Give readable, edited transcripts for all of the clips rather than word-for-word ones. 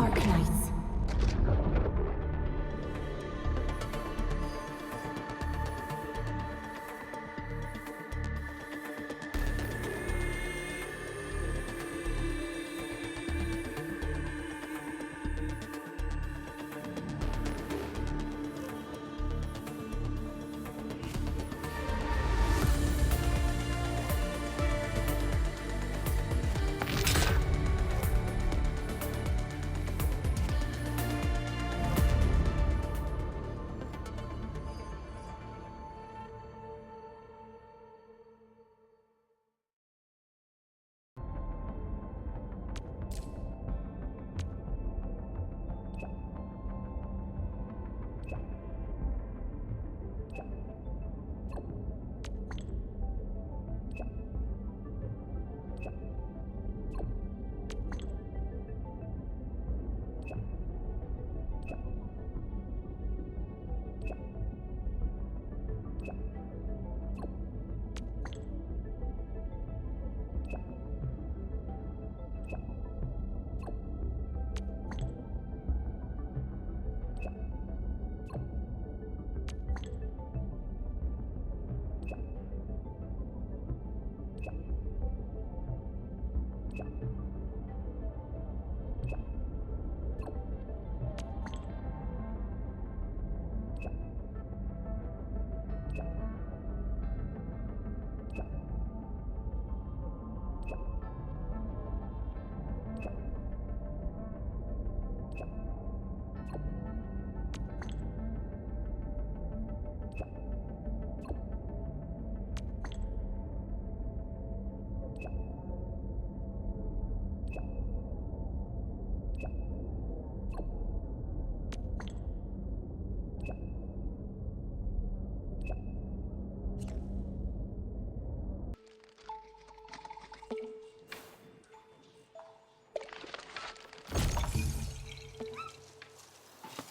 Arknights.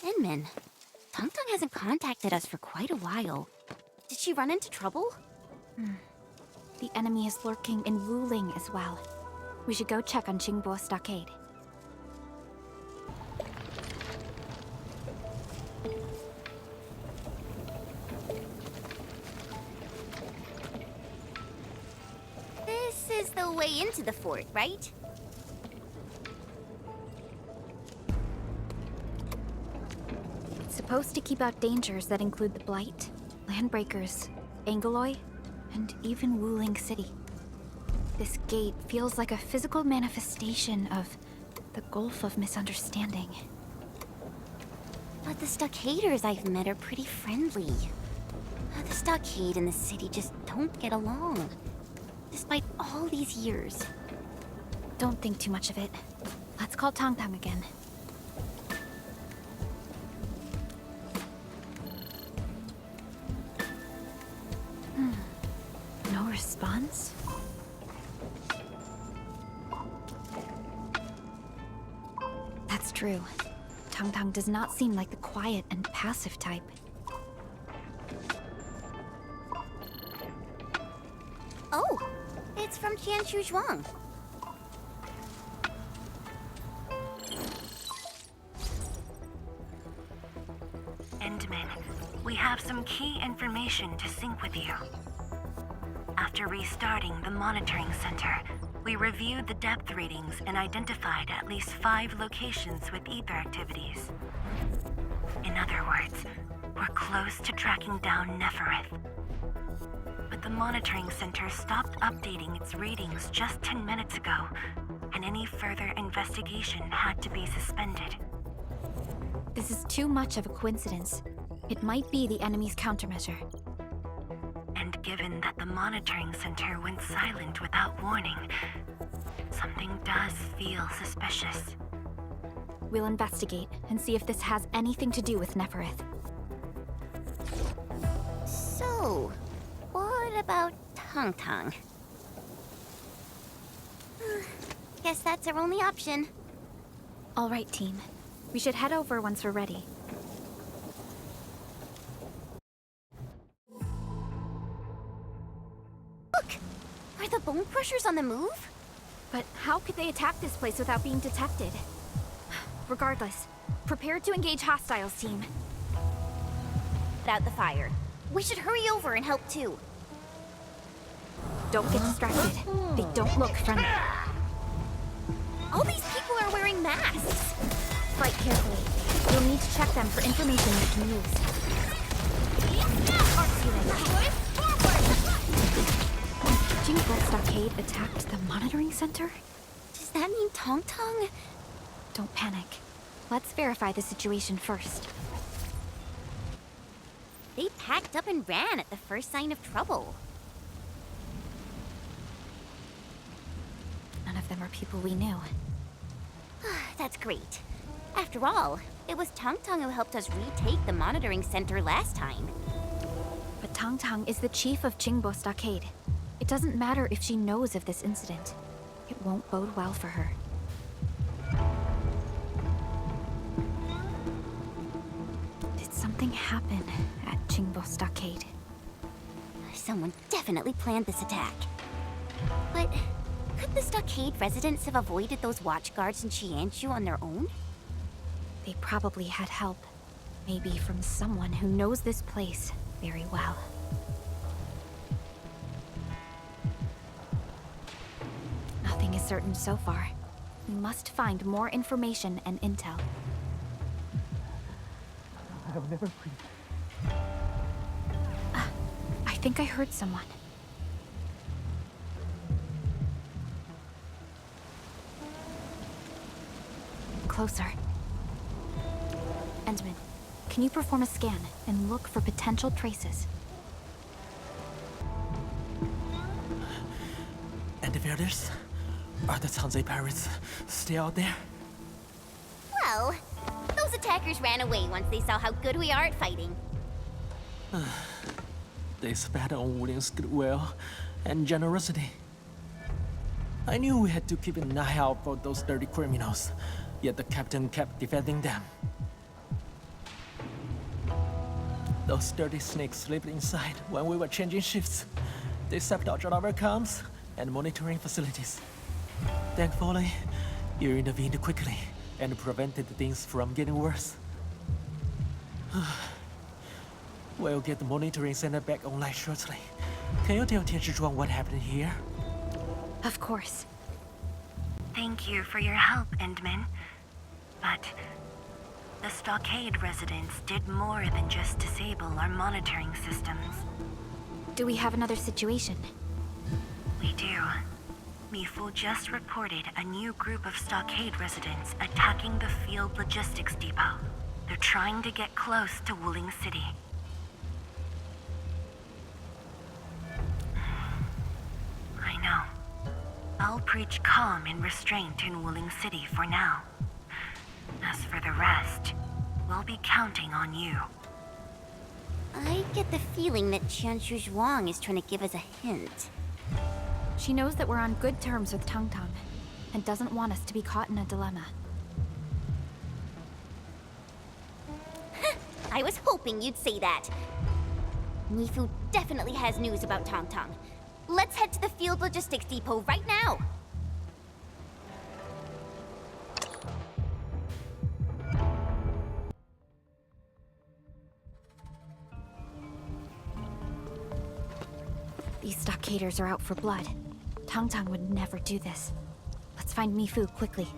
Inman, Tongtong hasn't contacted us for quite a while. Did she run into trouble? The enemy is lurking in Wuling as well. We should go check on Qingbo Stockade. This is the way into the fort, right? It's supposed to keep out dangers that include the Blight, Landbreakers, Angeloi, and even Wuling City. This gate feels like a physical manifestation of the Gulf of Misunderstanding. But the stockaders I've met are pretty friendly. The stockade and the city just don't get along. Despite all these years. Don't think too much of it. Let's call Tongtong again. No response? That's true. Tongtong does not seem like the quiet and passive type. Oh! It's from Tianshu Zhuang. Endman, we have some key information to sync with you. After restarting the monitoring center, we reviewed the depth readings and identified at least 5 locations with ether activities. In other words, we're close to tracking down Nefereth. But the monitoring center stopped updating its readings just 10 minutes ago, and any further investigation had to be suspended. This is too much of a coincidence. It might be the enemy's countermeasure. And given that the monitoring center went silent without warning, something does feel suspicious. We'll investigate and see if this has anything to do with Nefereth. So, what about Tongtong? Guess that's our only option. All right, team. We should head over once we're ready. Look! Are the bone crushers on the move? But how could they attack this place without being detected? Regardless, prepare to engage hostiles, team. Put out the fire. We should hurry over and help too. Don't get distracted. They don't look friendly. All these people are wearing masks. Fight carefully. You'll need to check them for information you can use. Jingbo Stockade attacked the monitoring center? Does that mean Tong Tong? Don't panic. Let's verify the situation first. They packed up and ran at the first sign of trouble. None of them are people we knew. That's great. After all, it was Tong Tong who helped us retake the monitoring center last time. But Tong Tong is the chief of Jingbo Stockade. It doesn't matter if she knows of this incident. It won't bode well for her. Did something happen at Jingbo Stockade? Someone definitely planned this attack. But could the stockade residents have avoided those watch guards in Qianshu on their own? They probably had help. Maybe from someone who knows this place very well. Nothing is certain so far. We must find more information and intel. I've never breathed. I think I heard someone. Closer. Endman, can you perform a scan and look for potential traces? Endfielders? Are the Tanzai pirates still out there? Well, those attackers ran away once they saw how good we are at fighting. They spat on Wulin's goodwill and generosity. I knew we had to keep an eye out for those dirty criminals, yet the captain kept defending them. Those dirty snakes slipped inside when we were changing shifts. They sabotaged our comms and monitoring facilities. Thankfully, you intervened quickly and prevented things from getting worse. We'll get the monitoring center back online shortly. Can you tell Tianzhizhuang what happened here? Of course. Thank you for your help, Endman. But the stockade residents did more than just disable our monitoring systems. Do we have another situation? We do. Mifu just reported a new group of stockade residents attacking the field logistics depot. They're trying to get close to Wuling City. I know. I'll preach calm and restraint in Wuling City for now. As for the rest, we'll be counting on you. I get the feeling that Qianshu Zhuang is trying to give us a hint. She knows that we're on good terms with Tong Tong, and doesn't want us to be caught in a dilemma. I was hoping you'd say that. Mifu definitely has news about Tong Tong. Let's head to the field logistics depot right now. These stockaders are out for blood. Tong Tong would never do this. Let's find Mifu quickly.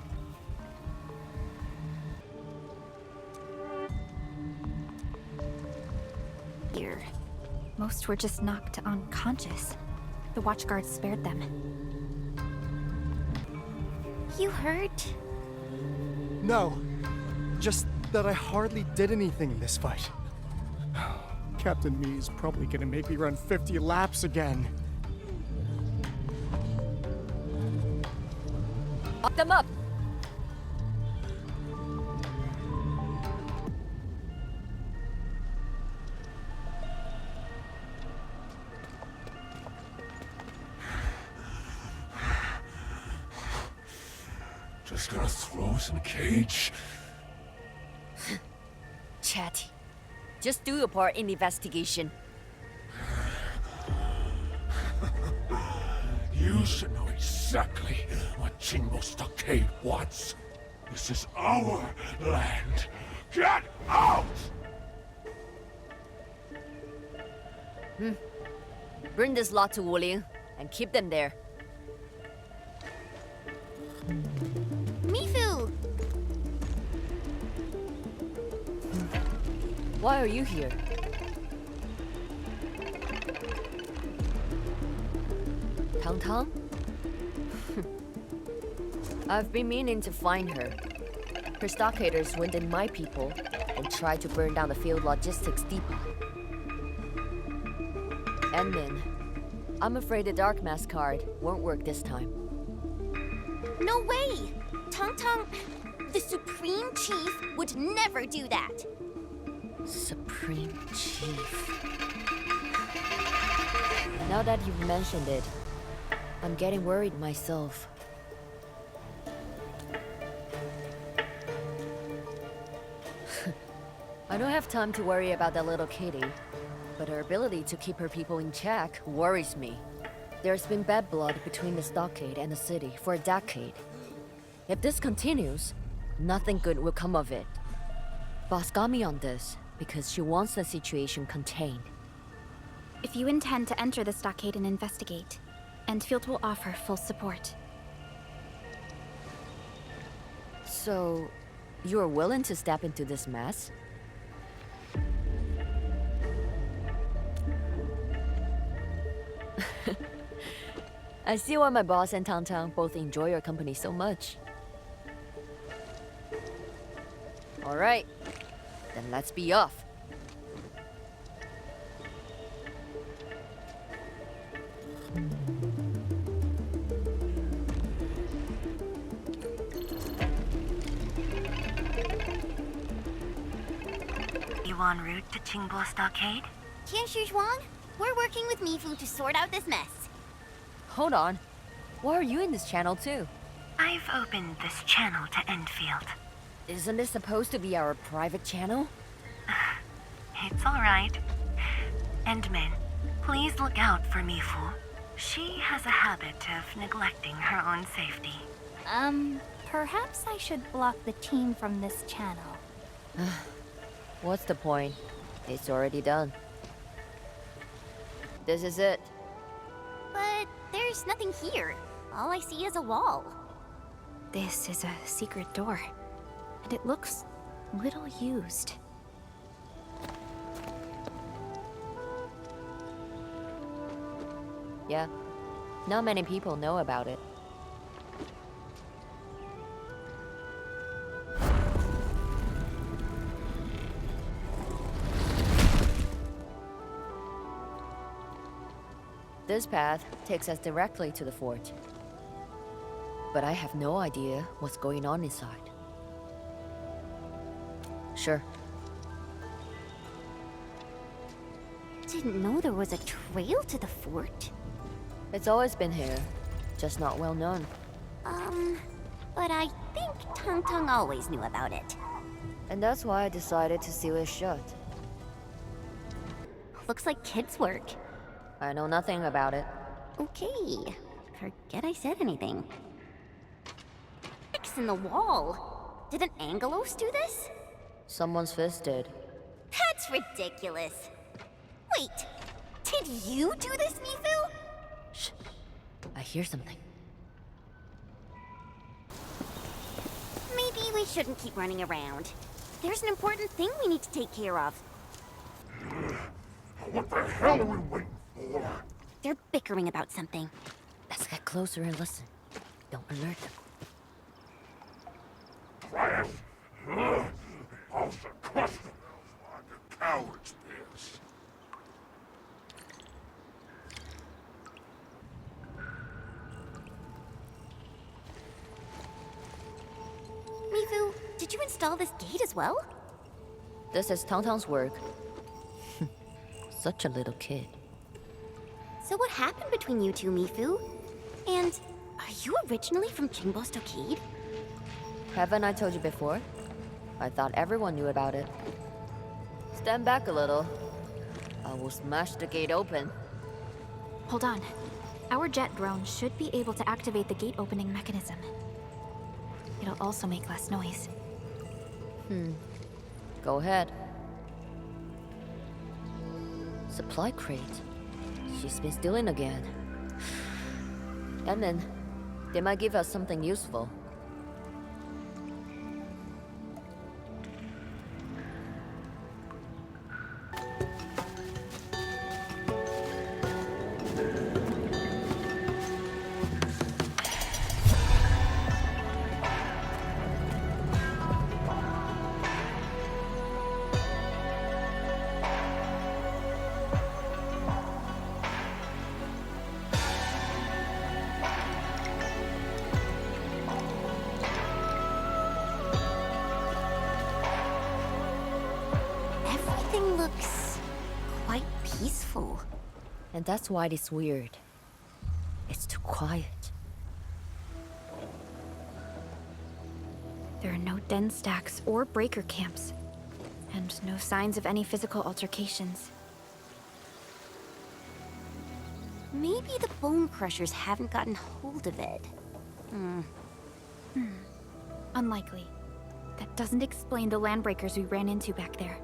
Here. Most were just knocked unconscious. The watchguards spared them. You hurt? No. Just that I hardly did anything in this fight. Captain Me is probably gonna make me run 50 laps again. Lock them up! Just gonna throw us in a cage? Chatty. Just do your part in the investigation. You should know exactly what Jingbo Stockade wants. This is our land. Get out! Bring this lot to Wuling and keep them there. Mifu! Why are you here? Tang Tang? I've been meaning to find her. Her stockaders went in my people and tried to burn down the field logistics depot. And then, I'm afraid the Dark Mask card won't work this time. No way! Tong Tong, the Supreme Chief would never do that. Supreme Chief. Now that you've mentioned it, I'm getting worried myself. I don't have time to worry about that little kitty, but her ability to keep her people in check worries me. There's been bad blood between the stockade and the city for a decade. If this continues, nothing good will come of it. Boss got me on this because she wants the situation contained. If you intend to enter the stockade and investigate, Endfield will offer full support. So, you're willing to step into this mess? I see why my boss and Tang Tang both enjoy your company so much. Alright, then let's be off. You en route to Qingbo Stockade? Qianshu Zhuang, we're working with Mifu to sort out this mess. Hold on. Why are you in this channel too? I've opened this channel to Endfield. Isn't this supposed to be our private channel? It's alright. Endman, please look out for Mifu. She has a habit of neglecting her own safety. Perhaps I should block the team from this channel. What's the point? It's already done. This is it. But there's nothing here. All I see is a wall. This is a secret door, and it looks little used. Yeah. Not many people know about it. This path takes us directly to the fort. But I have no idea what's going on inside. Sure. Didn't know there was a trail to the fort. It's always been here, just not well known. But I think Tong Tong always knew about it. And that's why I decided to seal it shut. Looks like kids' work. I know nothing about it. Okay. Forget I said anything. X in the wall. Did an Angelos do this? Someone's fist did. That's ridiculous. Wait, did you do this, Mifu? Shh. I hear something. Maybe we shouldn't keep running around. There's an important thing we need to take care of. What the hell are we waiting for? They're bickering about something. Let's get closer and listen. Don't alert them. Quiet! How's the custom like a coward's piss? Mifu, did you install this gate as well? This is Tang Tang's work. Such a little kid. So what happened between you two, Mifu? And are you originally from Qingbo Stockade? Haven't I told you before? I thought everyone knew about it. Stand back a little. I will smash the gate open. Hold on. Our jet drone should be able to activate the gate opening mechanism. It'll also make less noise. Go ahead. Supply crate. She's been stealing again. Admin, they might give us something useful. Everything looks quite peaceful. And that's why it's weird. It's too quiet. There are no den stacks or breaker camps, and no signs of any physical altercations. Maybe the bone crushers haven't gotten hold of it. Unlikely. That doesn't explain the landbreakers we ran into back there.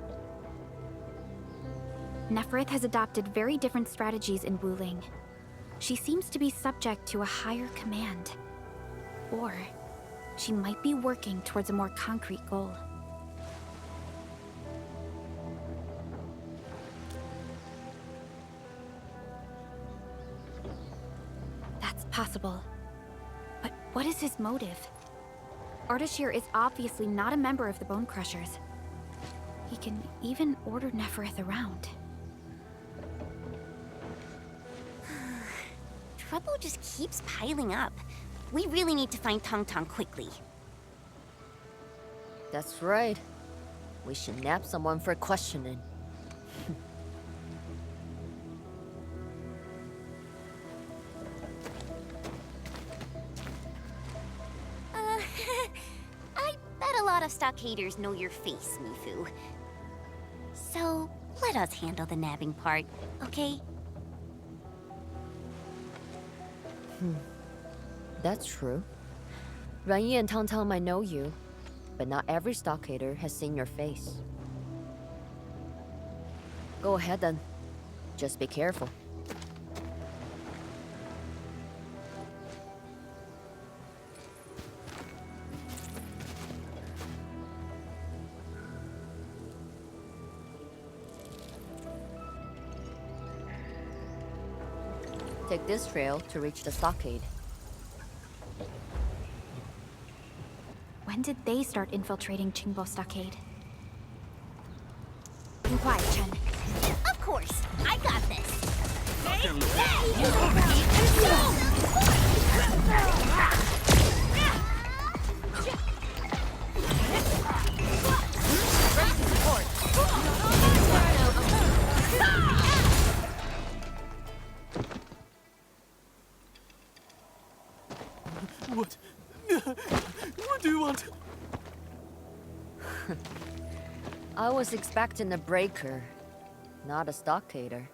Nefereth has adopted very different strategies in Wuling. She seems to be subject to a higher command. Or she might be working towards a more concrete goal. That's possible. But what is his motive? Ardashir is obviously not a member of the Bone Crushers. He can even order Nefereth around. Trouble just keeps piling up. We really need to find Tong Tong quickly. That's right. We should nab someone for questioning. I bet a lot of stockaders know your face, Mifu. So, let us handle the nabbing part, okay? That's true. Ranyi and Tang Tang might know you, but not every stockader has seen your face. Go ahead then. Just be careful. Take this trail to reach the stockade. When did they start infiltrating Qingbo Stockade? Be quiet, Chen. Of course, I got this. What do you want? I was expecting a breaker, not a stockader.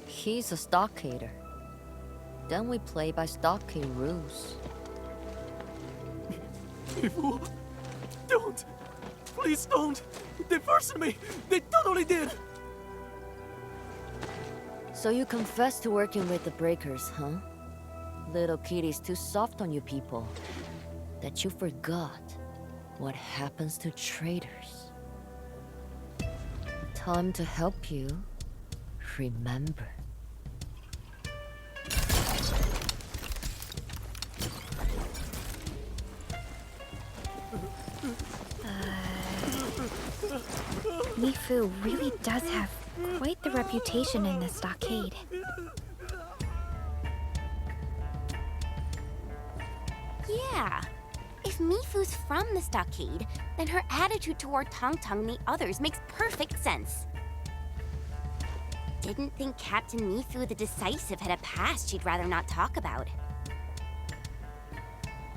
He's a stockader. Then we play by stockade rules. People, don't! Please don't! They forced me! They totally did! So you confess to working with the breakers, huh? Little kitty's too soft on you people. That you forgot what happens to traitors. Time to help you remember. Mifu really does have quite the reputation in the stockade. Yeah. If Mifu's from the stockade, then her attitude toward Tong Tong and the others makes perfect sense. Didn't think Captain Mifu the Decisive had a past she'd rather not talk about.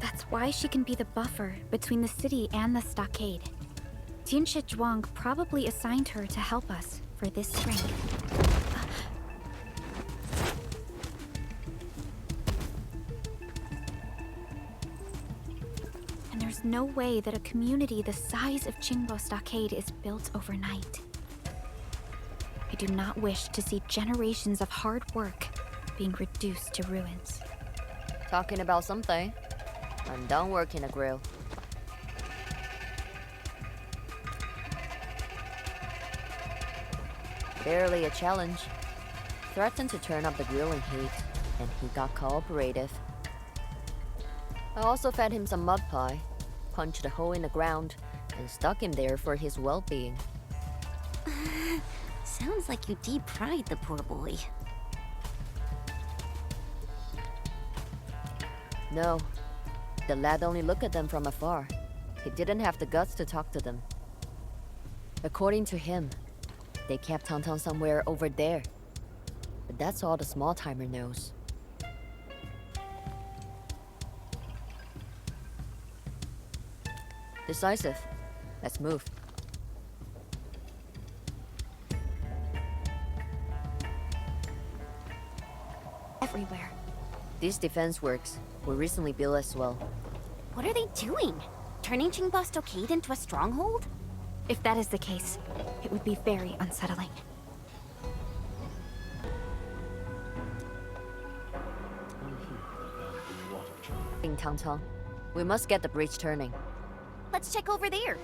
That's why she can be the buffer between the city and the stockade. Tianshi Zhuang probably assigned her to help us for this spring. There's no way that a community the size of Qingbo Stockade is built overnight. I do not wish to see generations of hard work being reduced to ruins. Talking about something. I'm done working a grill. Barely a challenge. Threatened to turn up the grilling heat, and he got cooperative. I also fed him some mud pie, punched a hole in the ground, and stuck him there for his well-being. Sounds like you deep-fried the poor boy. No, the lad only looked at them from afar. He didn't have the guts to talk to them. According to him, they kept Tang somewhere over there. But that's all the small-timer knows. Decisive. Let's move. Everywhere. These defense works were recently built as well. What are they doing? Turning Qingbo Stockade into a stronghold? If that is the case, it would be very unsettling. Tang, we must get the breach turning. Let's check over there.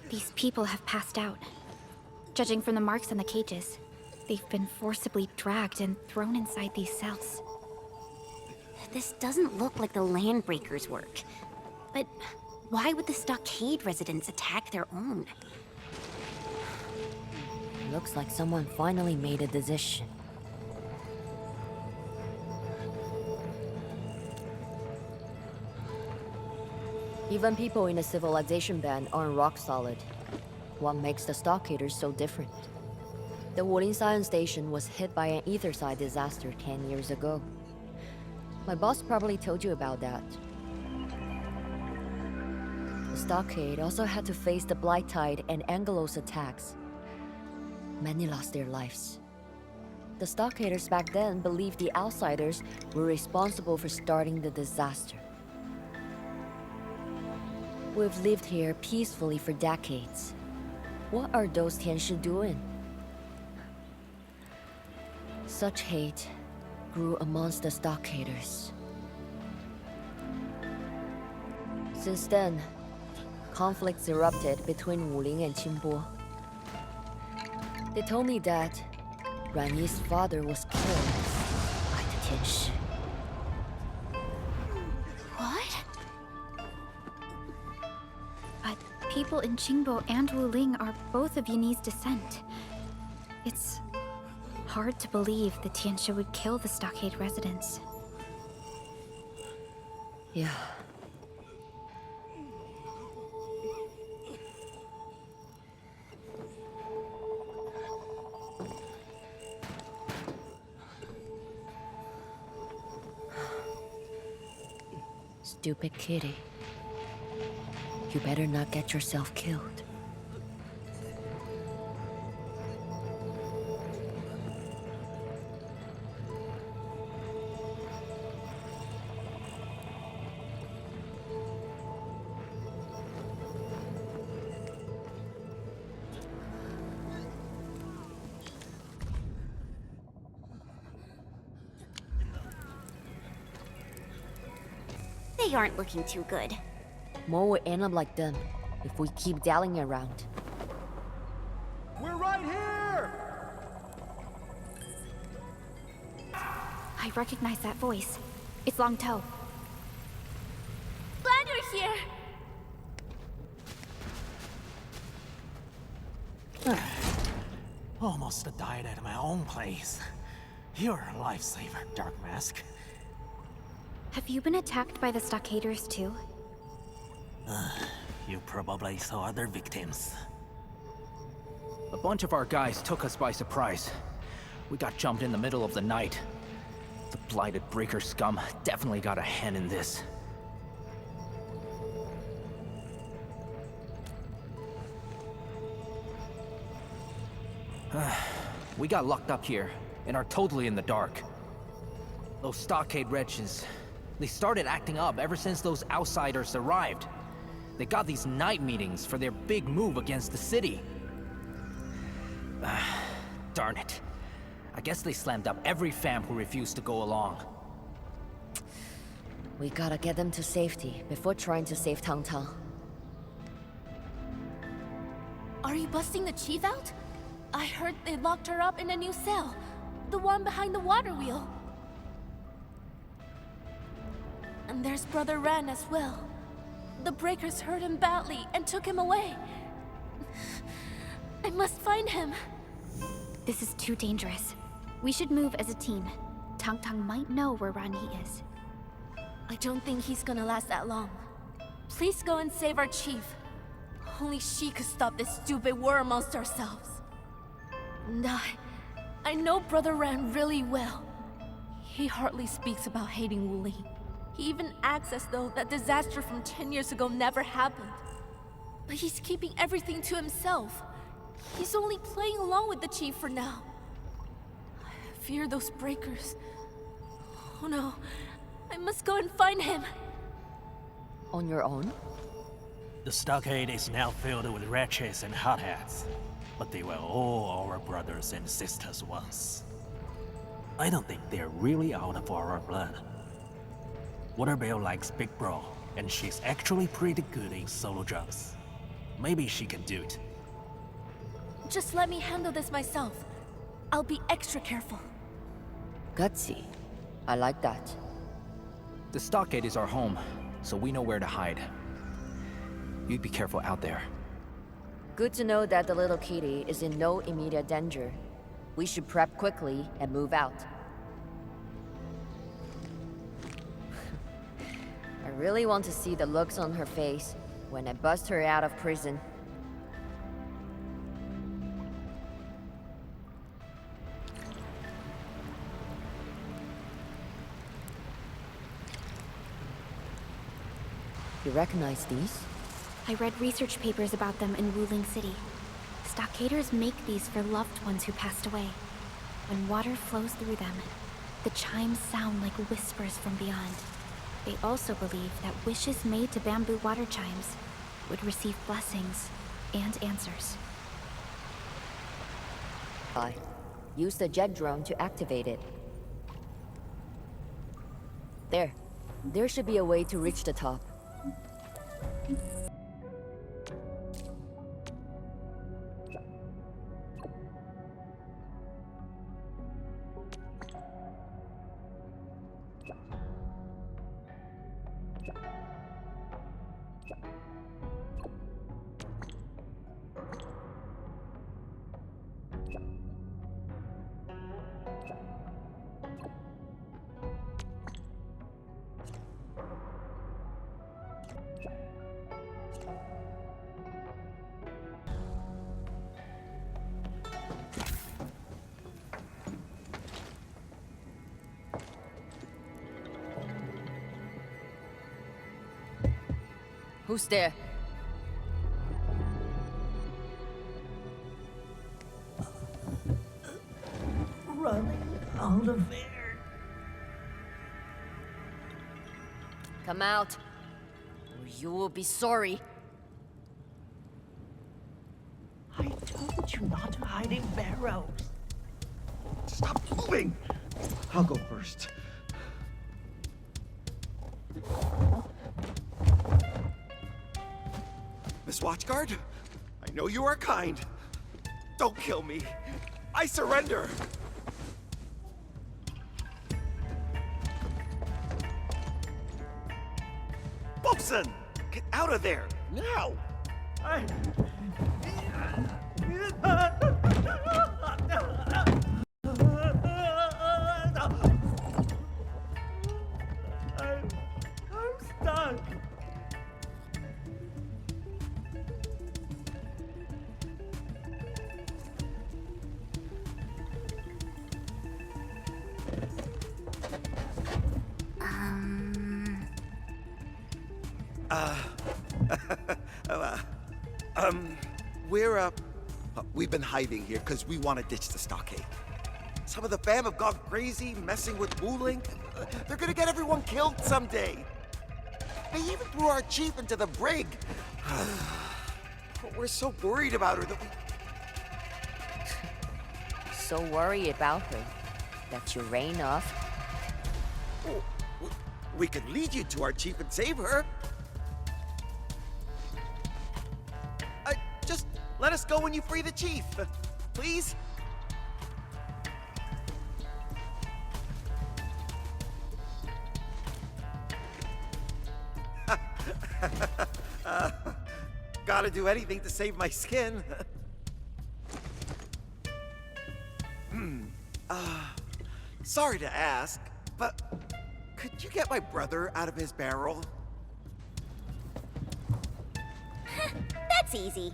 These people have passed out. Judging from the marks on the cages, they've been forcibly dragged and thrown inside these cells. This doesn't look like the Landbreakers' work. But why would the Stockade residents attack their own? Looks like someone finally made a decision. Even people in a civilization band aren't rock solid. What makes the Stockaders so different? The Wuling Science Station was hit by an ether-side disaster 10 years ago. My boss probably told you about that. The Stockade also had to face the Blight Tide and Angelos attacks. Many lost their lives. The Stockaders back then believed the outsiders were responsible for starting the disaster. We've lived here peacefully for decades. What are those Tianshi doing? Such hate grew amongst the Stockaders. Since then, conflicts erupted between Wuling and Qingbo. They told me that Ran Yi's father was killed by the Tianshi. What? But people in Qingbo and Wuling are both of Yanese descent. It's hard to believe the Tianshi would kill the Stockade residents. Yeah. Stupid kitty. You better not get yourself killed. They aren't looking too good. More will end up like them if we keep dallying around. We're right here! I recognize that voice. It's Long Toe. Blander's here! Almost died at my own place. You're a lifesaver, Dark Mask. Have you been attacked by the Stockaders too? You probably saw other victims. A bunch of our guys took us by surprise. We got jumped in the middle of the night. The blighted breaker scum definitely got a hand in this. We got locked up here, and are totally in the dark. Those stockade wretches, they started acting up ever since those outsiders arrived. They got these night meetings for their big move against the city. Darn it. I guess they slammed up every fam who refused to go along. We gotta get them to safety before trying to save Tang Tang. Are you busting the chief out? I heard they locked her up in a new cell. The one behind the water wheel. And there's Brother Ran as well. The breakers hurt him badly and took him away. I must find him. This is too dangerous. We should move as a team. Tang Tang might know where Ranhi is. I don't think he's gonna last that long. Please go and save our chief. Only she could stop this stupid war amongst ourselves. And I know Brother Ran really well. He hardly speaks about hating Wu Ling. He even acts as though that disaster from 10 years ago never happened. But he's keeping everything to himself. He's only playing along with the chief for now. I fear those breakers. Oh no, I must go and find him. On your own? The stockade is now filled with wretches and hotheads, but they were all our brothers and sisters once. I don't think they're really out of our blood. Waterbill likes Big Bro, and she's actually pretty good in solo jobs. Maybe she can do it. Just let me handle this myself. I'll be extra careful. Gutsy. I like that. The stockade is our home, so we know where to hide. You be careful out there. Good to know that the little kitty is in no immediate danger. We should prep quickly and move out. I really want to see the looks on her face when I bust her out of prison. You recognize these? I read research papers about them in Wuling City. Stockaders make these for loved ones who passed away. When water flows through them, the chimes sound like whispers from beyond. They also believe that wishes made to bamboo water chimes would receive blessings and answers. Use the jet drone to activate it. There. There should be a way to reach the top. Who's there? Running out of air. Come out, or you will be sorry. I told you not to hide in barrels. Stop moving! I'll go first. Miss Watchguard, I know you are kind. Don't kill me. I surrender. Bosun, get out of there now. I'm stuck. We've been hiding here because we want to ditch the stockade. Some of the fam have gone crazy, messing with Wuling. They're gonna get everyone killed someday. They even threw our chief into the brig. We're so worried about her that we... So worry about her that you ran off. Oh, we can lead you to our chief and save her. Just let us go when you free the chief, please. Gotta do anything to save my skin. Sorry to ask, but could you get my brother out of his barrel? That's easy.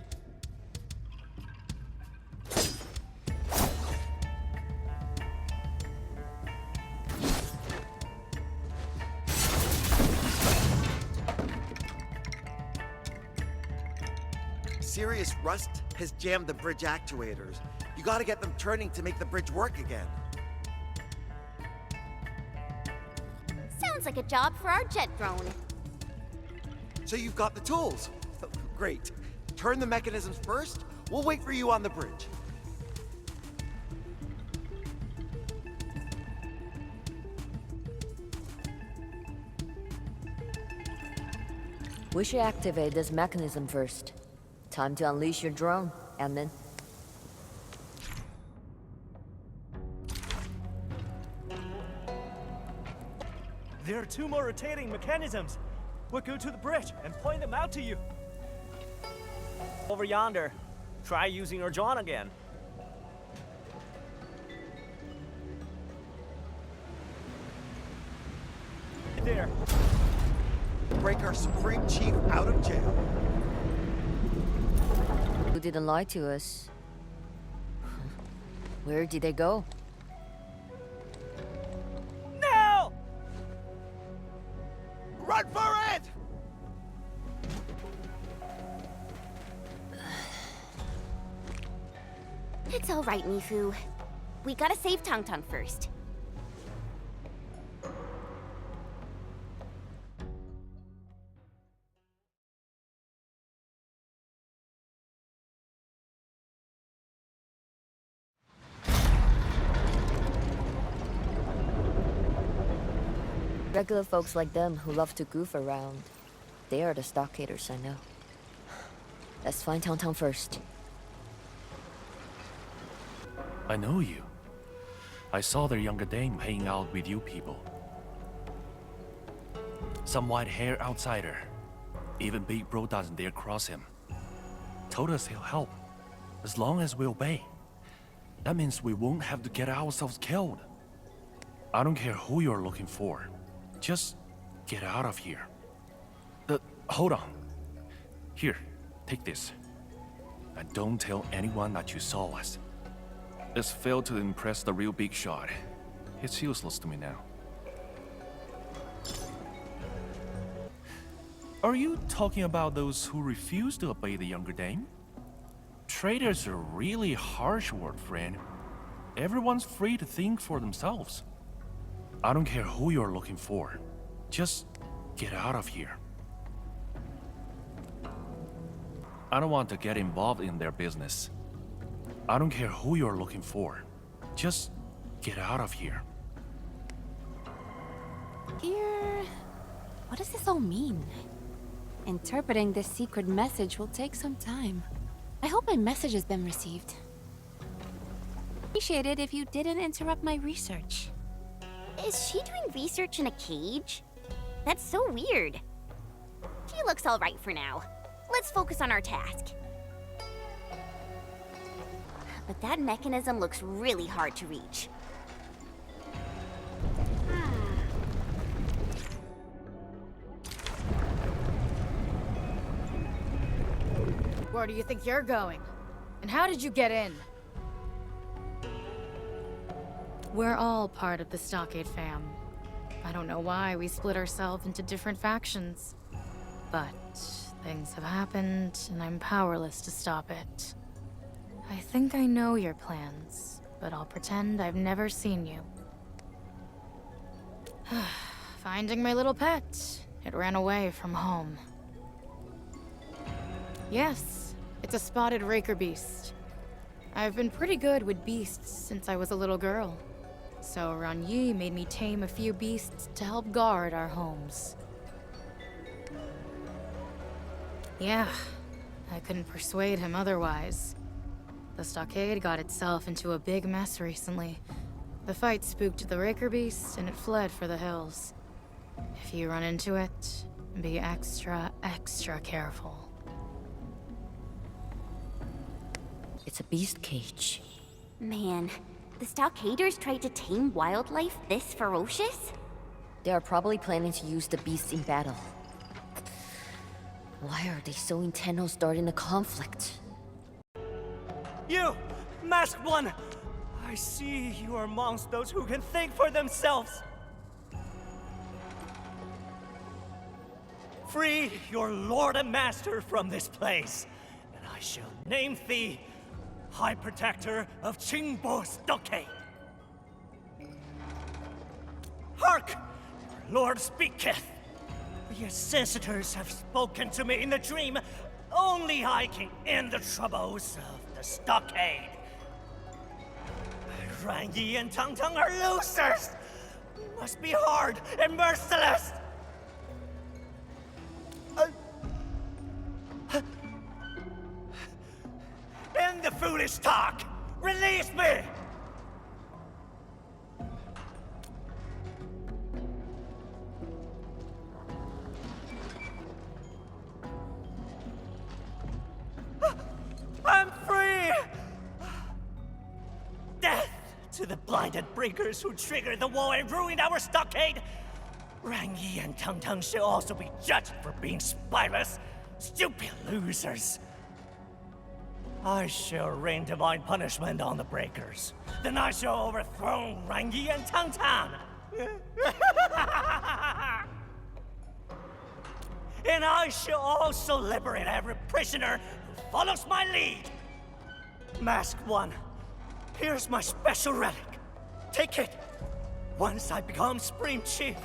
Serious rust has jammed the bridge actuators. You gotta get them turning to make the bridge work again. Sounds like a job for our jet drone. So you've got the tools. Great. Turn the mechanisms first. We'll wait for you on the bridge. We should activate this mechanism first. Time to unleash your drone, Admin. There are 2 more rotating mechanisms. We'll go to the bridge and point them out to you. Over yonder. Try using your drone again. There. Break our supreme chief out of jail. Who didn't lie to us? Where did they go? Now! Run for it! It's all right, Mifu. We gotta save Tong Tong first. Regular folks like them who love to goof around. They are the stockaders, I know. Let's find Tong Tong first. I know you. I saw their younger dame hanging out with you people. Some white-haired outsider. Even Big Bro doesn't dare cross him. Told us he'll help, as long as we obey. That means we won't have to get ourselves killed. I don't care who you're looking for. Just get out of here. Hold on. Here, take this. And don't tell anyone that you saw us. It's failed to impress the real big shot. It's useless to me now. Are you talking about those who refuse to obey the younger dame? Traitors are a really harsh word, friend. Everyone's free to think for themselves. I don't care who you're looking for. Just get out of here. I don't want to get involved in their business. I don't care who you're looking for. Just get out of here. What does this all mean? Interpreting this secret message will take some time. I hope my message has been received. Appreciate it if you didn't interrupt my research. Is she doing research in a cage? That's so weird. She looks all right for now. Let's focus on our task. But that mechanism looks really hard to reach. Where do you think you're going? And how did you get in? We're all part of the Stockade fam. I don't know why we split ourselves into different factions. But things have happened, and I'm powerless to stop it. I think I know your plans, but I'll pretend I've never seen you. Finding my little pet. It ran away from home. Yes, it's a spotted raker beast. I've been pretty good with beasts since I was a little girl. So Ran Yi made me tame a few beasts to help guard our homes. Yeah, I couldn't persuade him otherwise. The stockade got itself into a big mess recently. The fight spooked the raker beast and it fled for the hills. If you run into it, be extra careful. It's a beast cage. Man, the stockaders tried to tame wildlife this ferocious? They are probably planning to use the beasts in battle. Why are they so intent on starting a conflict? You, masked one! I see you are amongst those who can think for themselves. Free your lord and master from this place, and I shall name thee High Protector of Qingbo Stockade. Hark! Your lord speaketh. The Assessors have spoken to me in the dream. Only I can end the troubles of the stockade. Ran Yi and Tang Tang are losers! Must be hard and merciless! End the foolish talk! Release me! I'm free! Death to the blinded breakers who triggered the war and ruined our stockade! Ran Yi and Tang Tang shall also be judged for being spineless, stupid losers. I shall rain divine punishment on the breakers. Then I shall overthrow Ran Yi and Tang Tang! And I shall also liberate every prisoner who follows my lead! Masked One, here's my special relic. Take it. Once I become Supreme Chief,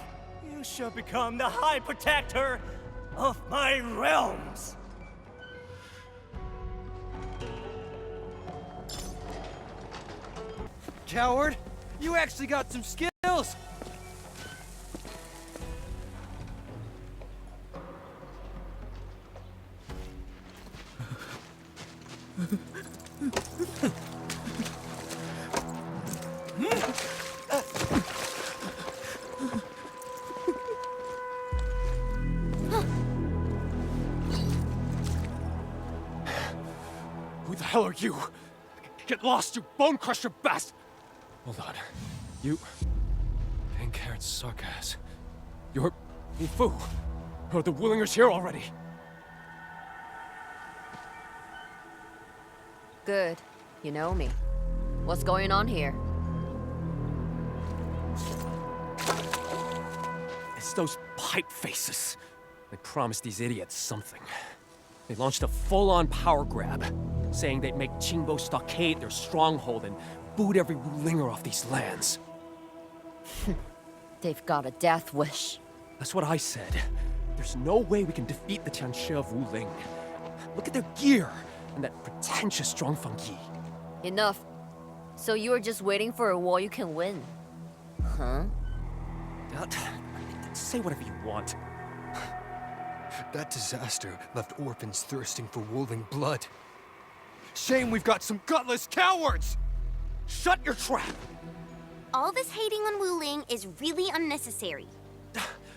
you shall become the High Protector of my realms. Coward! You actually got some skills! Who the hell are you? Get lost, you bone crusher bastard! Hold on. You... Pink haired suckers. You're... Mi Fu. Are the Wulingers here already? Good. You know me. What's going on here? It's those pipe faces. They promised these idiots something. They launched a full-on power grab, saying they'd make Qingbo Stockade their stronghold and boot every Wulinger off these lands. They've got a death wish. That's what I said. There's no way we can defeat the Tianxia of Wuling. Look at their gear and that pretentious Zhuangfang Yi. Enough. So you are just waiting for a war you can win? Huh? Say whatever you want. That disaster left orphans thirsting for Wuling blood. Shame we've got some gutless cowards! Shut your trap! All this hating on Wuling is really unnecessary.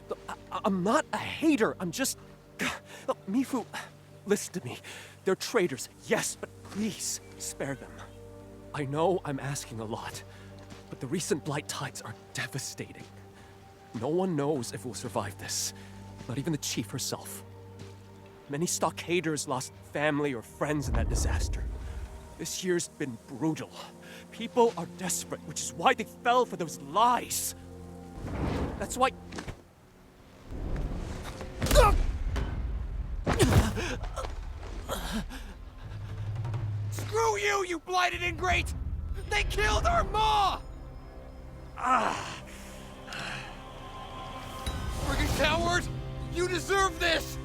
Look, I'm not a hater, I'm just... Look, Mi Fu, listen to me. They're traitors, yes, but please, spare them. I know I'm asking a lot, but the recent blight tides are devastating. No one knows if we'll survive this, not even the chief herself. Many stockaders lost family or friends in that disaster. This year's been brutal. People are desperate, which is why they fell for those lies. That's why... Screw you, you blighted ingrate! They killed our Ma! Friggin' coward! You deserve this!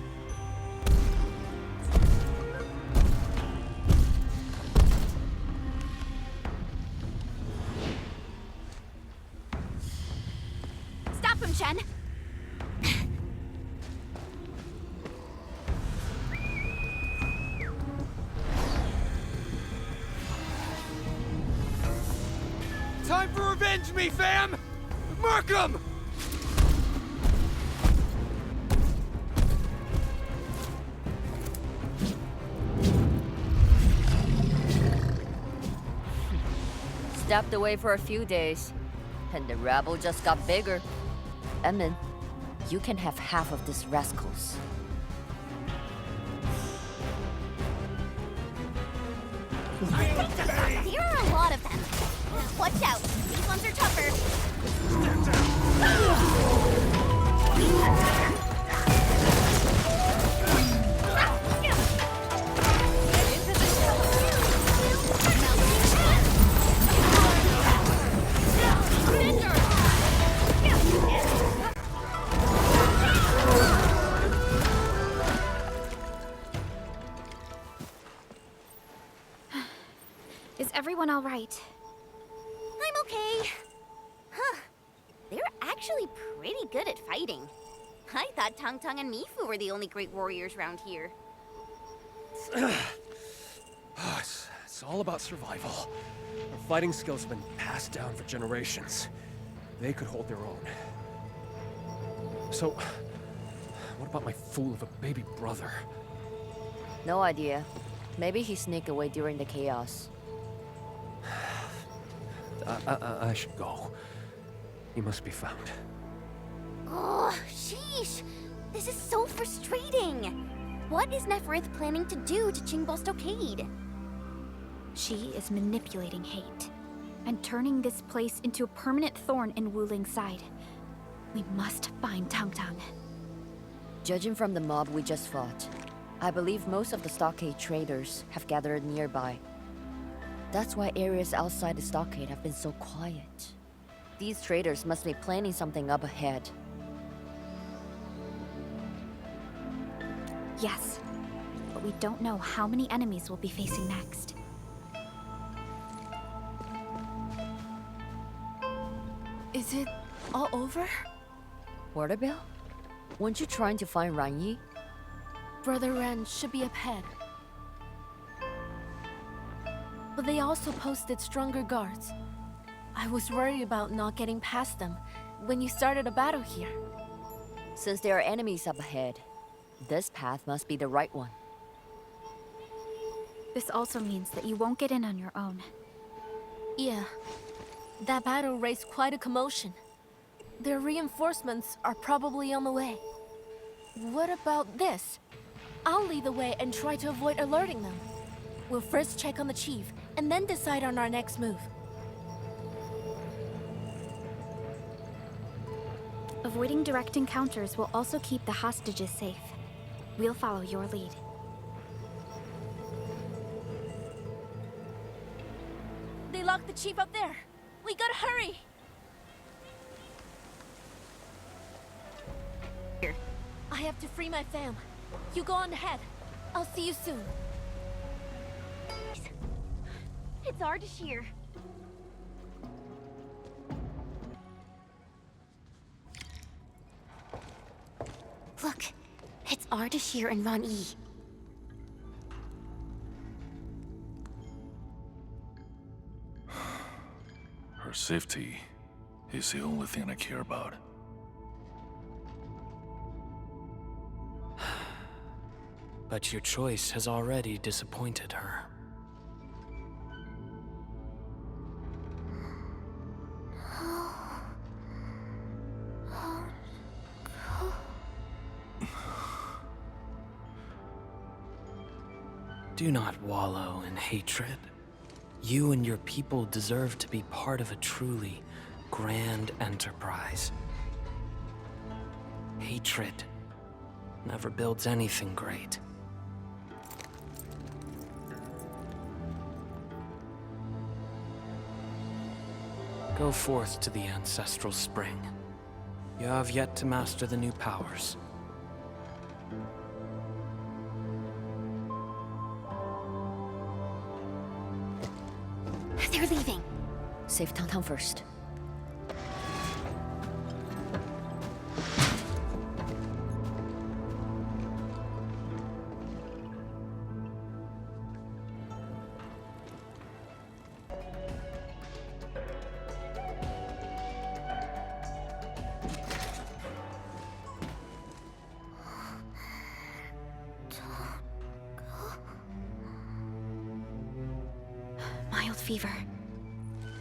Stop him, Chen! Time for revenge, me fam! Mark 'em! Stepped away for a few days, and the rabble just got bigger. Emin, you can have half of these rascals. There are a lot of them. Watch out. These ones are tougher. Is everyone all right? I'm okay. Huh. They're actually pretty good at fighting. I thought Tang Tang and Mifu were the only great warriors around here. It's all about survival. Our fighting skills have been passed down for generations. They could hold their own. So, what about my fool of a baby brother? No idea. Maybe he sneaked away during the chaos. I should go. He must be found. Oh, sheesh. This is so frustrating. What is Neferith planning to do to Qingbo Stockade? She is manipulating hate and turning this place into a permanent thorn in Wuling's side. We must find Tang Tang. Judging from the mob we just fought, I believe most of the stockade traders have gathered nearby. That's why areas outside the stockade have been so quiet. These traders must be planning something up ahead. Yes, but we don't know how many enemies we'll be facing next. Is it all over? Waterbell? Weren't you trying to find Ranyi? Brother Ren should be up ahead. But they also posted stronger guards. I was worried about not getting past them when you started a battle here. Since there are enemies up ahead, this path must be the right one. This also means that you won't get in on your own. Yeah. That battle raised quite a commotion. Their reinforcements are probably on the way. What about this? I'll lead the way and try to avoid alerting them. We'll first check on the chief, and then decide on our next move. Avoiding direct encounters will also keep the hostages safe. We'll follow your lead. They locked the chief up there. We gotta hurry! Here. I have to free my fam. You go on ahead. I'll see you soon. It's Ardashir. Look, it's Ardashir and Ron E. Her safety is the only thing I care about. But your choice has already disappointed her. Do not wallow in hatred. You and your people deserve to be part of a truly grand enterprise. Hatred never builds anything great. Go forth to the ancestral spring. You have yet to master the new powers. They're leaving. Save Tang first. Mild fever.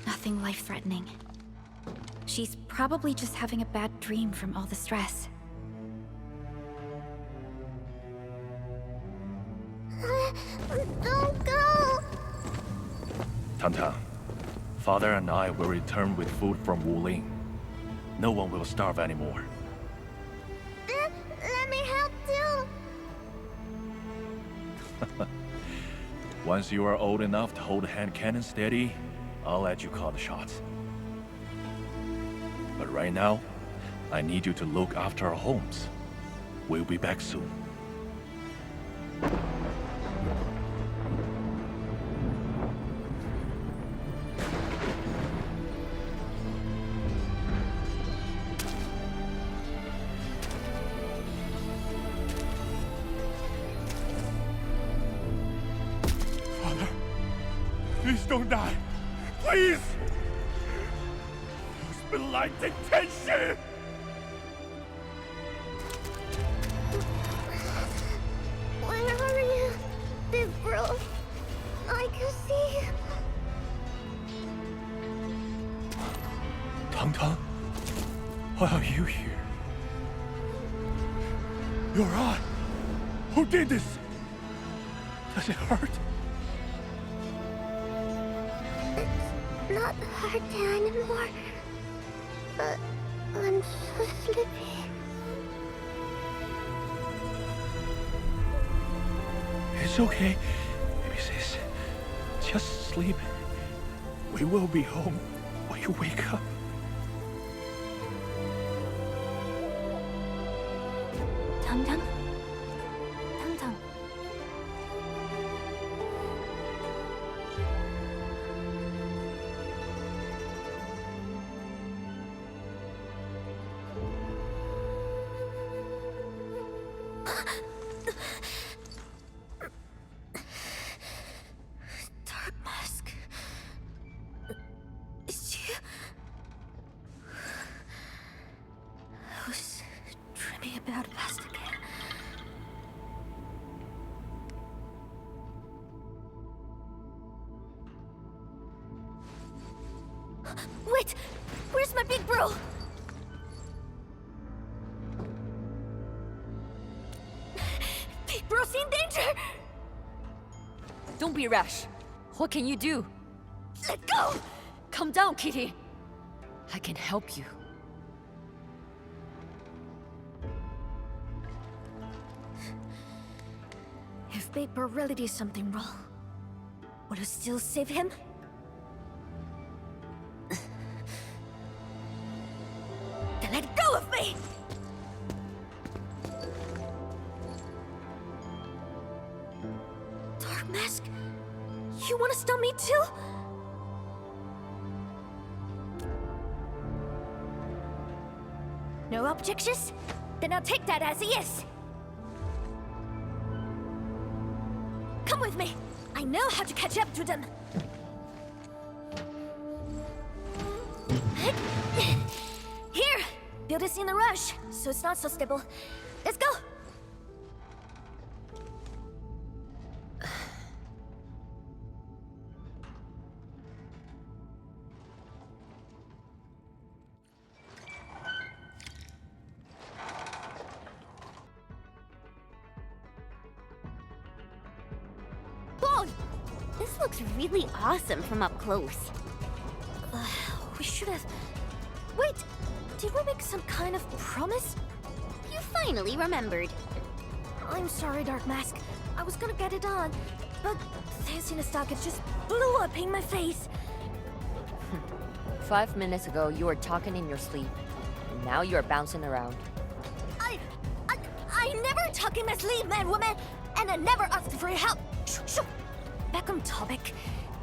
Nothing life-threatening. She's probably just having a bad dream from all the stress. Don't go! Tang, Father and I will return with food from Wuling. No one will starve anymore. Let me help too! Once you are old enough to hold hand cannon steady, I'll let you call the shots. But right now, I need you to look after our homes. We'll be back soon. Father, please don't die. Please! It's been like dictation! Where are you, big bro? I can see you. Tang, why are you here? Your eye! Who did this? Does it hurt? Not hard anymore. But I'm so sleepy. It's okay, baby sis. Just sleep. We will be home when you wake up. Tang. Tang. Dark mask. It's you. I was dreaming about past again. Wait! Where's my big bro? Big bro's in danger! Don't be rash. What can you do? Let go! Calm down, Kitty. I can help you. If Big Bro really did something wrong, would you still save him? Then let go of me! Dark Mask? You wanna stop me too? No objections? Then I'll take that as a yes. Come with me. I know how to catch up to them. Here! Build this in a rush, so it's not so stable. Let's go! Whoa! This looks really awesome from up close. We should have... Wait! Did we make some kind of promise? You finally remembered. I'm sorry, Dark Mask. I was gonna get it on, but dancing in the stock, it just blew up in my face. 5 minutes ago, you were talking in your sleep. And now you're bouncing around. I never talk in my sleep, man, woman! And I never ask for your help! Shoo. Back on topic.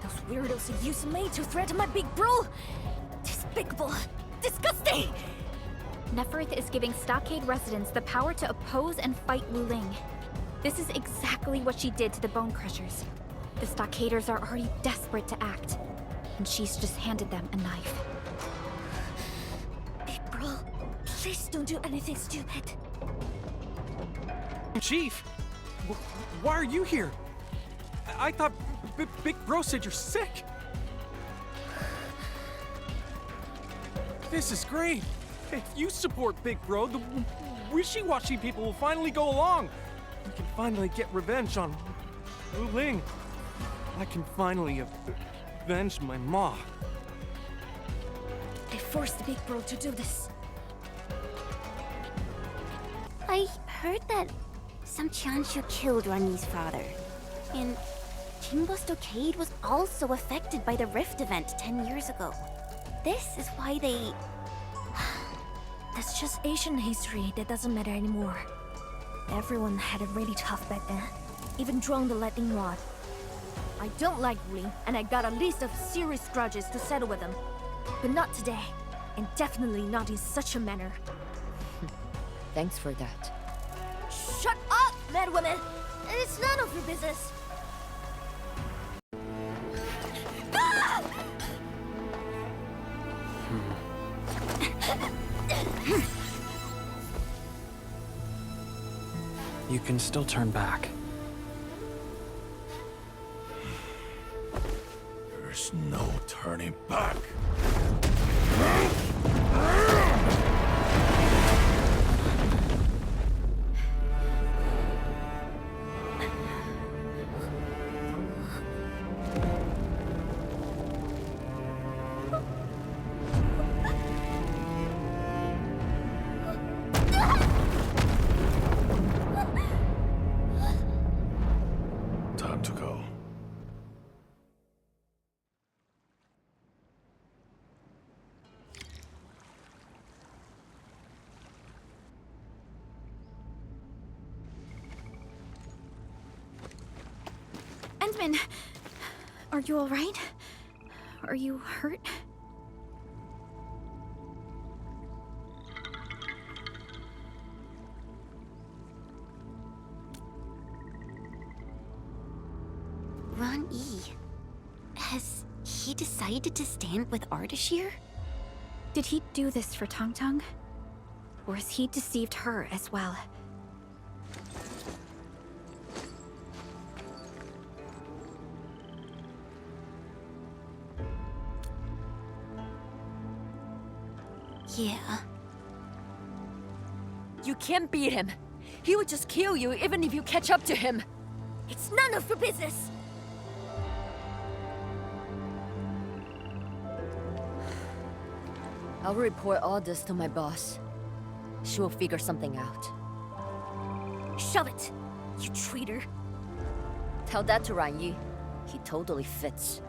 Those weirdos use me to threaten my big bro! Despicable! Disgusting! Neferth is giving Stockade residents the power to oppose and fight Wu Ling. This is exactly what she did to the Bone Crushers. The Stockaders are already desperate to act, and she's just handed them a knife. Big bro, please don't do anything stupid. Chief! Why are you here? I thought Big Bro said you're sick. This is great. If you support Big Bro, the wishy-washy people will finally go along. We can finally get revenge on Wu Ling. I can finally avenge my ma. I forced the Big Bro to do this. I heard that some Qianshu killed Ranyi's father. And Qingbo Stockade was also affected by the Rift event 10 years ago. This is why they... That's just Asian history that doesn't matter anymore. Everyone had it really tough back then. Even drawing the lightning rod. I don't like Wu Ling, and I got a list of serious grudges to settle with them. But not today. And definitely not in such a manner. Thanks for that. Shut up, madwoman! It's none of your business. Ah! You can still turn back. There's no turning back. Time to go. Endman! Are you alright? Are you hurt? Ron E. Has he decided to stand with Ardashir? Did he do this for Tong Tong? Or has he deceived her as well? Yeah. You can't beat him. He would just kill you even if you catch up to him. It's none of your business! I'll report all this to my boss. She will figure something out. Shove it, you traitor. Tell that to Ranyi. He totally fits.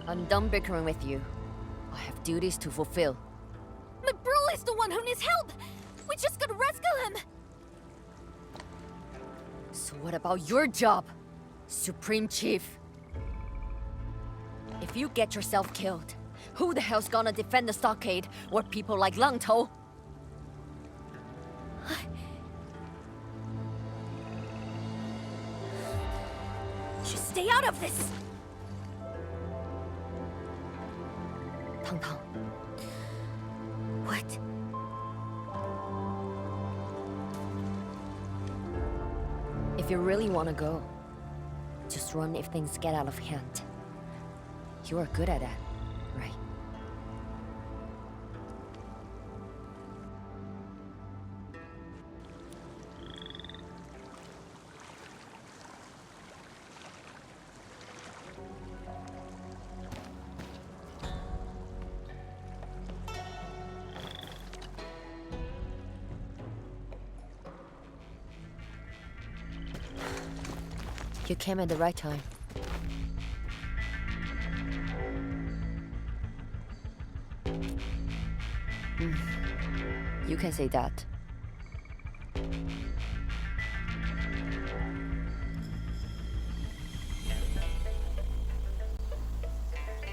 I'm done bickering with you. I have duties to fulfill. My bro is the one who needs help! We just gotta rescue him! So what about your job, Supreme Chief? If you get yourself killed, who the hell's gonna defend the stockade or people like Lang Tou? Just stay out of this! Tang Tang. What? If you really want to go, just run if things get out of hand. You are good at that, right? You came at the right time. You can say that.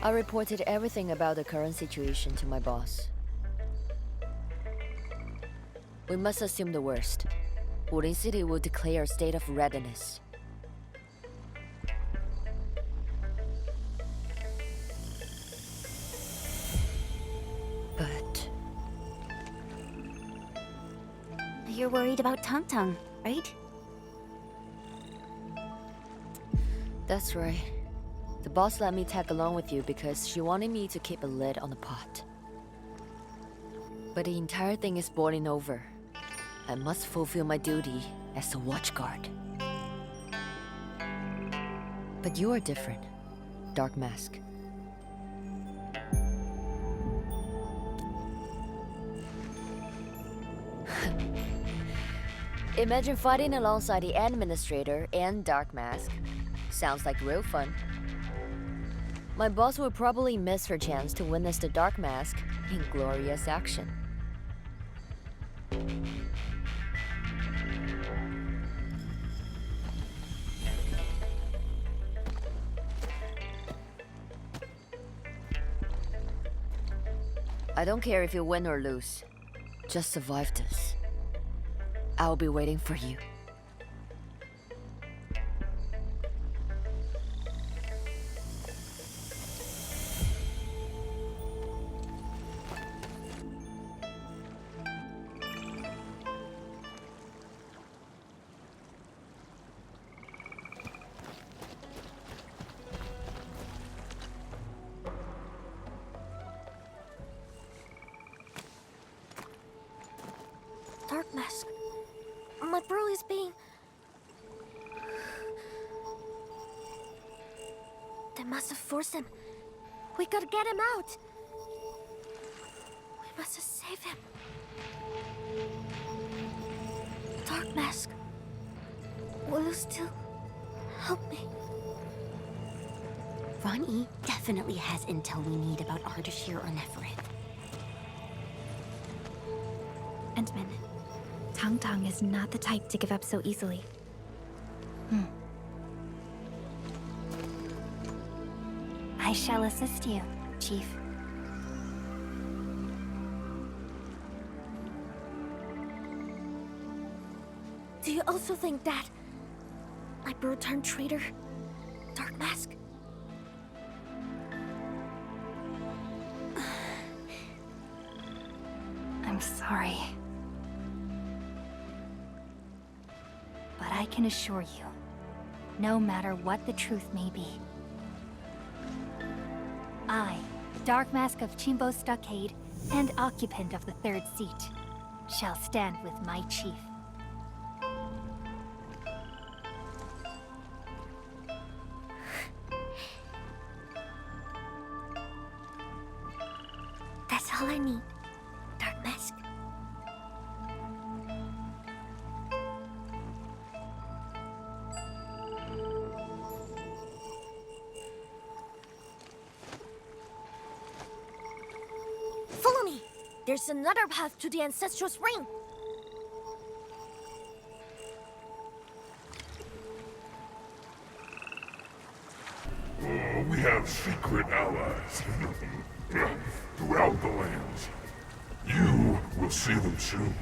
I reported everything about the current situation to my boss. We must assume the worst. Wuling City will declare a state of readiness. But... You're worried about Tang, right? That's right. The boss let me tag along with you because she wanted me to keep a lid on the pot. But the entire thing is boiling over. I must fulfill my duty as the watchguard. But you are different, Dark Mask. Imagine fighting alongside the Endministrator and Dark Mask. Sounds like real fun. My boss will probably miss her chance to witness the Dark Mask in glorious action. I don't care if you win or lose. Just survive this. I'll be waiting for you. Dark Mask. My bro is being... They must have forced him. We gotta get him out. We must save him. Dark Mask. Will you still help me? Ron E definitely has intel we need about Ardashir or Neferith. Endman, Tang is not the type to give up so easily. I shall assist you, Chief. Do you also think that my bro turned traitor, Dark Mask? I'm sorry. But I can assure you, no matter what the truth may be, I, Dark Mask of Chimbo Stockade and occupant of the third seat, shall stand with my chief. That's all I need, Dark Mask. Follow me! There's another path to the Ancestral's Ring! We have secret allies throughout the lands. You will see them soon.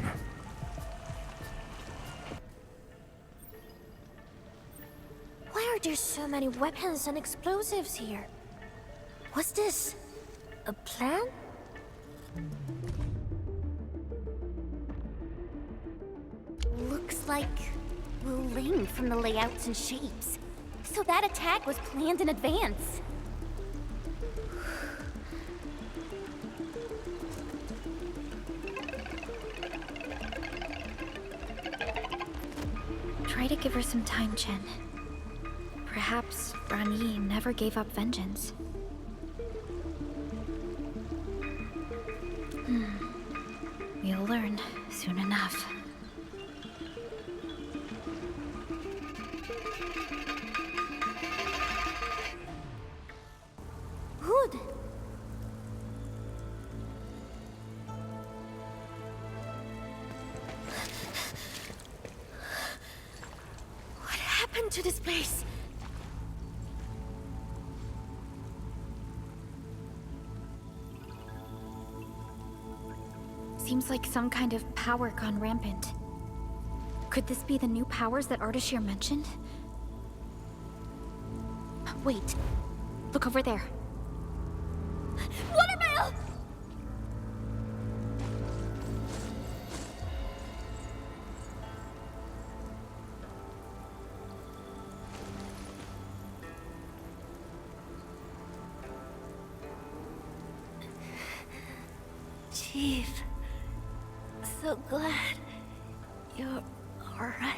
Why are there so many weapons and explosives here? What's this? A plan? Looks like Wuling from the layouts and shapes. So that attack was planned in advance. Try to give her some time, Chen. Perhaps Rani never gave up vengeance. We'll learn soon enough. Hood! to this place? Seems like some kind of power gone rampant. Could this be the new powers that Ardashir mentioned? Wait. Look over there. Watermail! Chief, so glad you're alright.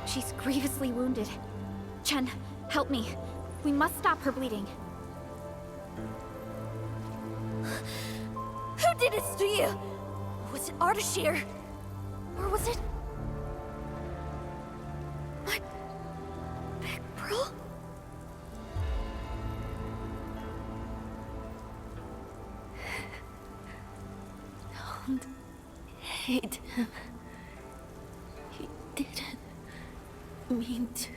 She's grievously wounded. Chen, help me. We must stop her bleeding. Who did this to you? Was it Ardashir? Or was it... my... big bro? Don't hate him. He didn't mean to.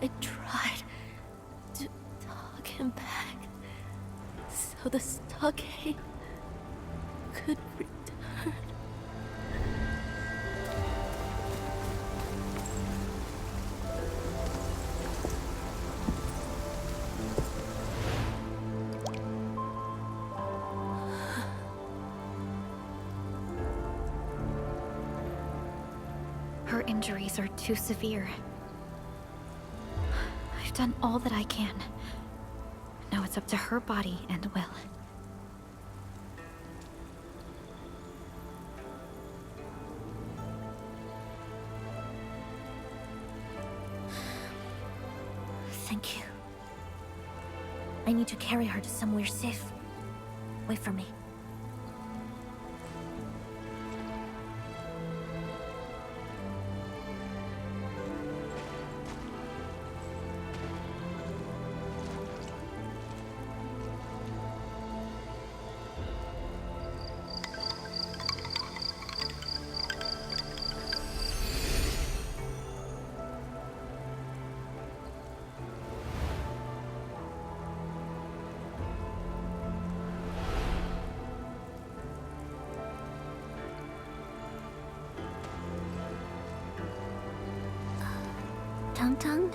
I tried to talk him back so the stockade could return. Her injuries are too severe. I've done all that I can. Now it's up to her body and will. Thank you. I need to carry her to somewhere safe. Wait for me. Tung?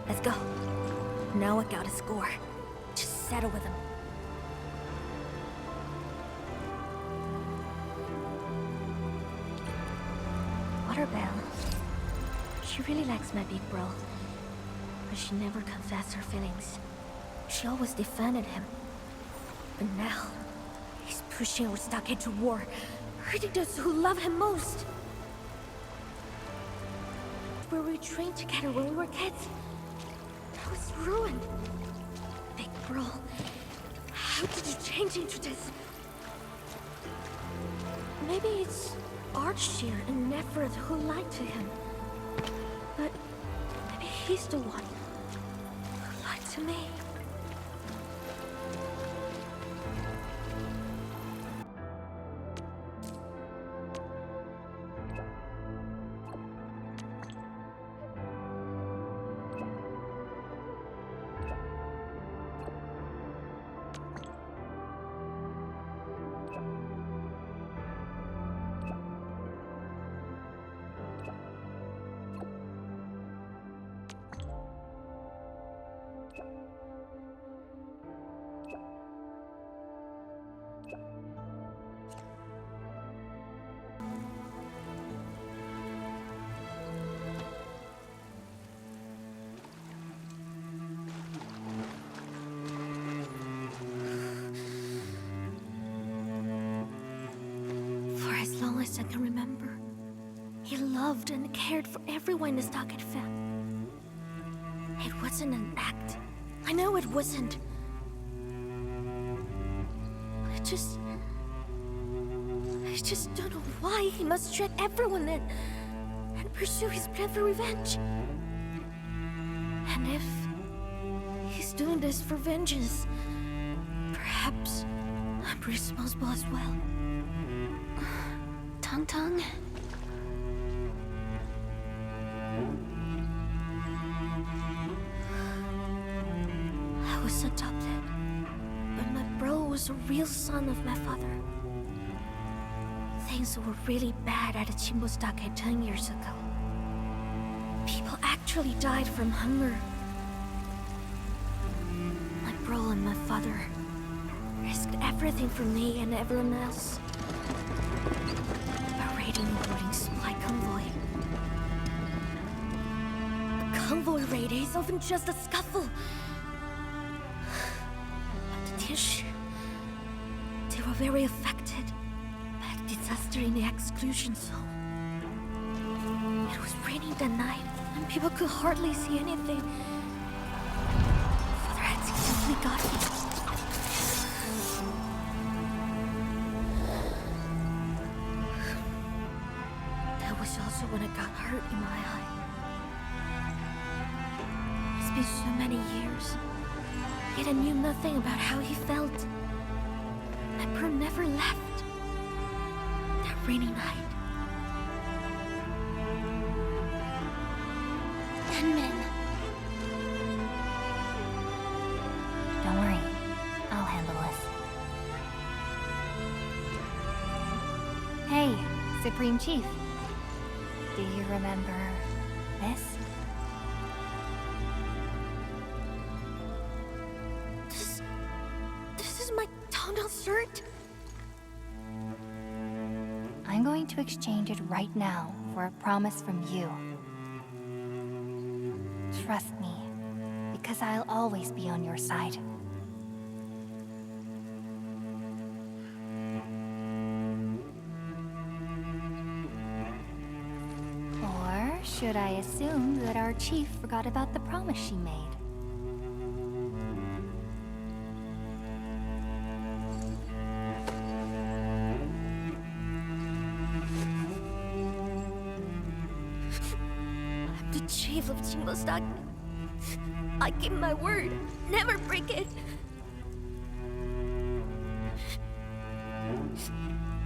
Let's go. Now I got a score. Just settle with him. Waterbell. She really likes my big bro. But she never confessed her feelings. She always defended him. But now, he's pushing our stockade to war, hurting those who love him most. Where we trained together when we were kids, that was ruined. Big bro, how did you change into this? Maybe it's Archshire and Neferth who lied to him. But maybe he's the one who lied to me. As long as I can remember, he loved and cared for everyone in the Stockade family. It wasn't an act. I know it wasn't. I just don't know why he must track everyone and pursue his plan for revenge. And if he's doing this for vengeance, perhaps I'm responsible as well. Tung. I was adopted, but my bro was a real son of my father. Things were really bad at the Chimbo Stockade 10 years ago. People actually died from hunger. My bro and my father risked everything for me and everyone else. A raiding loading supply convoy. A convoy raid is often just a scuffle. At the Tish, they were very affected by the disaster in the exclusion zone. It was raining that night, and people could hardly see anything. Father had successfully got me. That was also when I got hurt in my eye. It's been so many years, yet I knew nothing about how he felt. My bro never left. That rainy night. Denman. Don't worry. I'll handle this. Hey, Supreme Chief. Do you remember this? This is my toenail shirt. I'm going to exchange it right now for a promise from you. Trust me, because I'll always be on your side. Or should I assume that our chief forgot about the promise she made? I'm the chief of Chimbo Stockade. I give my word, never break it.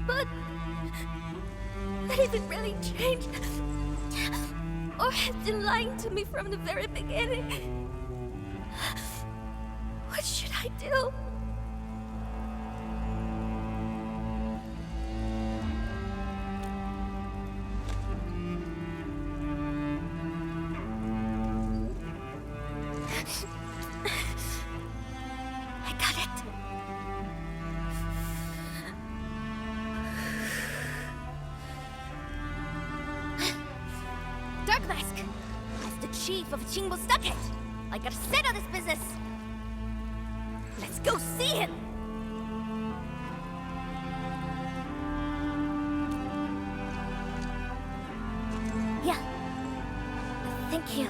But did it really change? Or have they lying to me from the very beginning? What should I do? I got it. Dark Mask, as the chief of Chimbo Stockade, I gotta settle this business. Let's go see him. Yeah. Thank you.